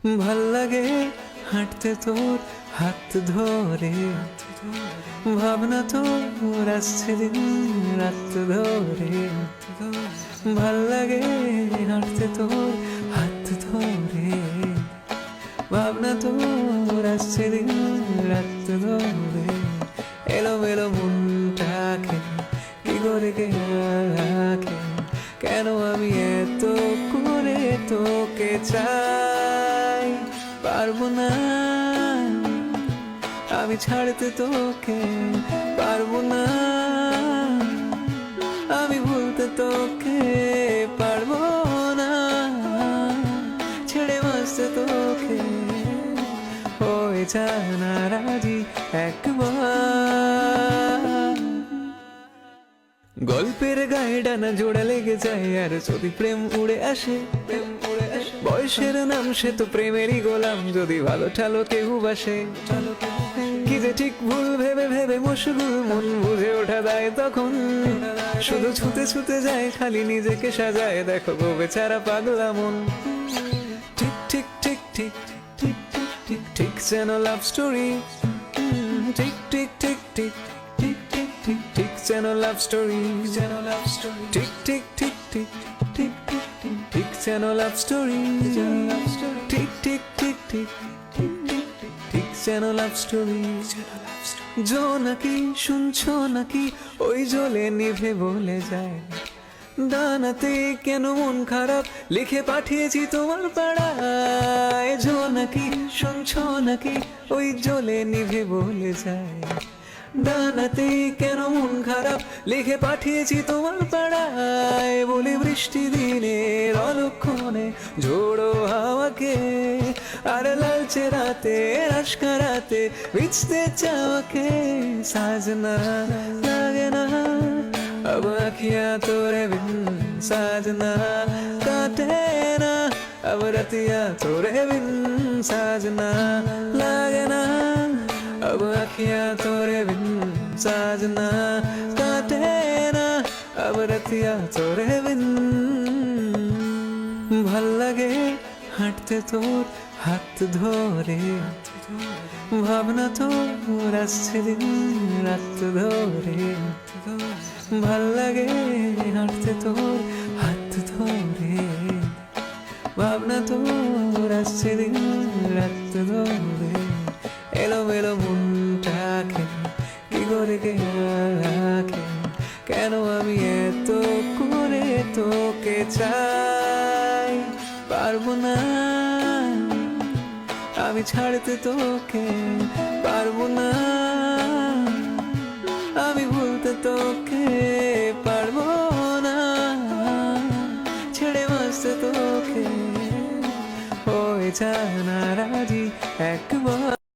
ভাল লাগে হাঁটতে তোর হাত ধরে, ভাবনা তোর আসছে দিন রাত ধরে। ভাল লাগে হাঁটতে তোর হাত ধরে, ভাবনা তোর আসছে দিন রাত ধরে। এলোমেলো মনটাকে কি করে কে রাখে, কেন আমি এত করে তোকে চাই। পারবো না আমি ছাড়তে তোকে, পারবো না আমি ভুলতে তোকে, পারবো না ছেড়ে বাঁচতে তোকে। হয়ে জানা রাজি একবার, গল্পের গায়ে ডানা জোড়া লেগে যায় আর যদি প্রেম উড়ে আসে, প্রেম উড়ে আসে। বয়সের নাম সে তো প্রেমেরই গোলাম, যদি ভালো ঠালো কেউ বাসে। কি যে ঠিক ভুল ভেবে ভেবে মশগুল মন বুঝে ওঠা দেয় তখন, শুধু ছুতে ছুতে যায় খালি নিজেকে সাজায়। দেখো গো বেচারা পাগলা মন, ঠিক ঠিক ঠিক ঠিক ঠিক ঠিক ঠিক ঠিক যেন লাভ স্টোরি, ঠিক ঠিক ঠিক ঠিক ঠিক ঠিক ঠিক ঠিক যেন লাভ স্টোরি, যেন লাভ স্টোরি, ঠিক ঠিক ঠিক ঠিক ঠিক ঠিক ঠিক ঠিক যেন লাভ স্টোরি, যেন লাভ স্টোরি, ঠিক ঠিক ঠিক ঠিক ঠিক ঠিক ঠিক যেন লাভ স্টোরি, যেন লাভ স্টোরি। জোনাকি শুনছো নাকি ওই জ্বলে নিভে বলে যায়, দানাতে কেন মন খারাপ লিখে পাঠিয়েছি তোমার পাড়ায়। জোনাকি শুনছো নাকি ওই জ্বলে নিভে বলে যায়, দানাতে কেন মন খারাপ লিখে পাঠিয়েছি তোমার পাড়ায়। বলে বৃষ্টি দিনের অলক্ষণে ঝোড়ো হাওয়াকে, আর লালচে রাতে আশকা রাতে ভিজতে চাওয়াকে। সাজনা লাগে না अब अखियां तोरे बिन, साजना काटे ना अब रतिया तोरे बिन। साजना लागे ना अब अखियां तोरे बिन, साजना काटे ना अब रतिया तोरे बिन। ভাল লাগে হাঁটতে তোর হাত ধরে, ভাবনা তোর আসছে দিন রাত ধরে। ভাল লাগে হাঁটতে তোর হাত ধরে, ভাবনা তোর আসছে দিন রাত ধরে। এলোমেলো মনটাকে কি করে কে রাখে, কেন আমি এত করে তোকে চাই। পারবো না আমি ছাড়তে তোকে, পারবো না আমি ভুলতে তোকে, পারবো না ছেড়ে বাঁচতে তোকে। হয়ে জানা রাজি একবার।